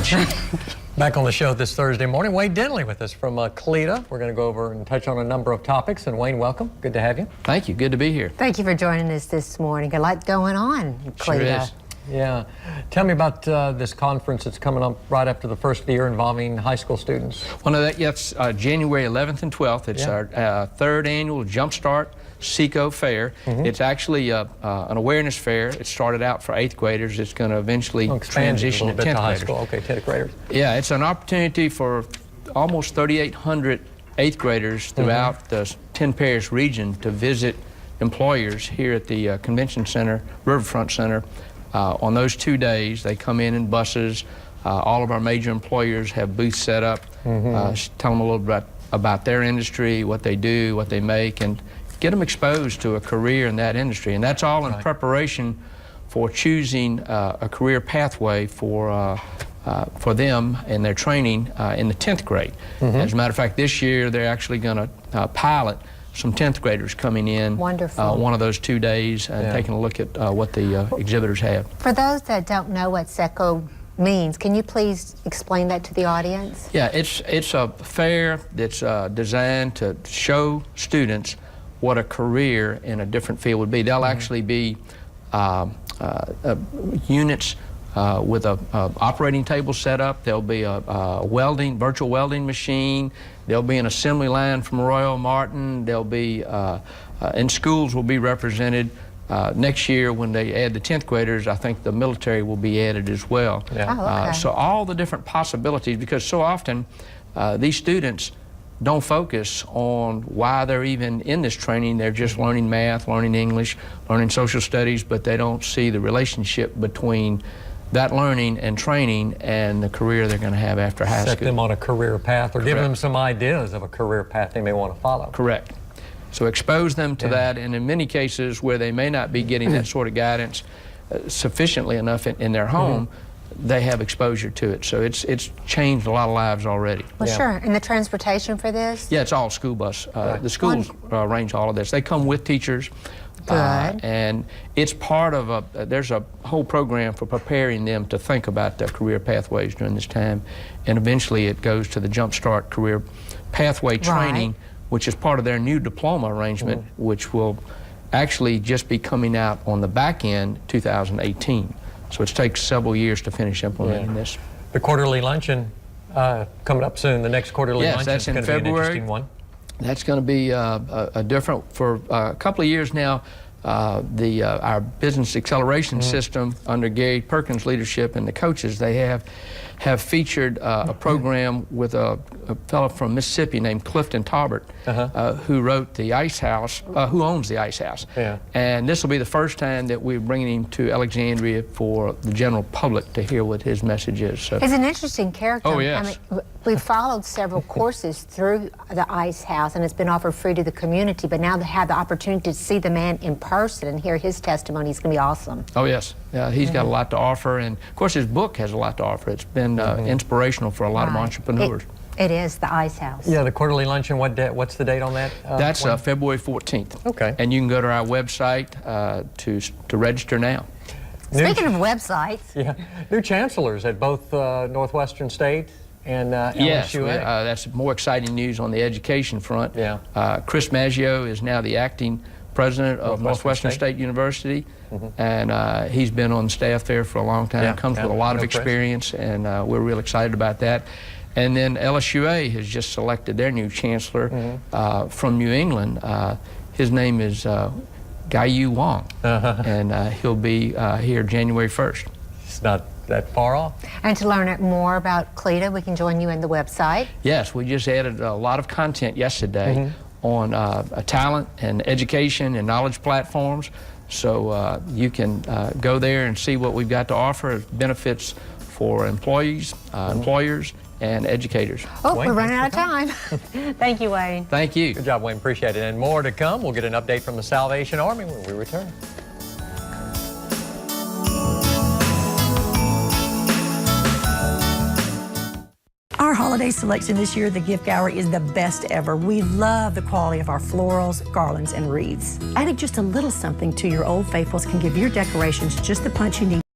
Back on the show this Thursday morning, Wayne Denley with us from CLEDA. We're going to go over and touch on a number of topics. And Wayne, welcome. Good to have you. Thank you. Good to be here. Thank you for joining us this morning. A lot going on in CLEDA. Sure is. Yeah. Tell me about this conference that's coming up right after the first of the year involving high school students. Well, no, yes, January 11th and 12th. It's our third annual Jumpstart SECO Fair. It's actually an awareness fair. It started out for 8th graders. It's going to eventually transition to 10th graders. High school. Okay, 10th graders. Yeah, it's an opportunity for almost 3,800 8th graders throughout the 10 parish region to visit employers here at the Convention Center, Riverfront Center. On those 2 days, they come in buses. All of our major employers have booths set up. Tell them a little bit about their industry, what they do, what they make, and get them exposed to a career in that industry. And that's all in preparation for choosing a career pathway for them and their training in the 10th grade. As a matter of fact, this year they're actually going to pilot some 10th graders coming in one of those 2 days and taking a look at what the exhibitors have. For those that don't know what SECO means, can you please explain that to the audience? Yeah, it's a fair that's designed to show students what a career in a different field would be. They'll actually be units with a operating table set up. There'll be a virtual welding machine. There'll be an assembly line from Royal Martin. There'll be, and schools will be represented. Next year when they add the 10th graders, I think the military will be added as well. So all the different possibilities, because so often these students don't focus on why they're even in this training. They're just learning math, learning English, learning social studies, but they don't see the relationship between that learning and training and the career they're going to have after high school. Set them on a career path, or give them some ideas of a career path they may want to follow. Correct. So expose them to that, and in many cases where they may not be getting that sort of guidance sufficiently enough in their home, they have exposure to it. So it's changed a lot of lives already. Well, sure. And the transportation for this? Yeah, it's all school bus. The schools arrange all of this. They come with teachers. And it's part of there's a whole program for preparing them to think about their career pathways during this time. And eventually it goes to the Jumpstart Career Pathway Training, which is part of their new diploma arrangement, which will actually just be coming out on the back end 2018. So it takes several years to finish implementing this. The quarterly luncheon coming up soon. The next quarterly luncheon is going to be an interesting one. That's going to be a different, for a couple of years now, our business acceleration system under Gary Perkins' leadership and the coaches they have featured a program with a fellow from Mississippi named Clifton Taubert, who wrote the Ice House, who owns the Ice House. And this will be the first time that we're bringing him to Alexandria for the general public to hear what his message is. So. He's an interesting character. Oh, yes. I mean, we've followed several courses through the Ice House, and it's been offered free to the community, but now to have the opportunity to see the man in person and hear his testimony is going to be awesome. Oh, yes. Yeah, he's got a lot to offer, and of course his book has a lot to offer. It's been inspirational for a lot of entrepreneurs. It is, the Ice House. Yeah, the quarterly luncheon, what's the date on that? That's February 14th. Okay. And you can go to our website to register now. Speaking of websites. New chancellors at both Northwestern State and LSUA. Yes, that's more exciting news on the education front. Chris Maggio is now the acting president of Northwestern State University, and he's been on staff there for a long time, comes with a lot of experience, and we're real excited about that. And then LSUA has just selected their new chancellor from New England. His name is Gai-Yu Wong, and he'll be here January 1st. It's not that far off. And to learn more about CLEDA, we can join you in the website. Yes, we just added a lot of content yesterday on talent and education and knowledge platforms. So you can go there and see what we've got to offer as benefits for employees, employers, and educators. Oh, Wayne, we're running out of time. Thank you, Wayne. Thank you. Good job, Wayne. Appreciate it. And more to come. We'll get an update from the Salvation Army when we return. Our holiday selection this year at the Gift Gallery is the best ever. We love the quality of our florals, garlands, and wreaths. Adding just a little something to your Old Faithfuls can give your decorations just the punch you need.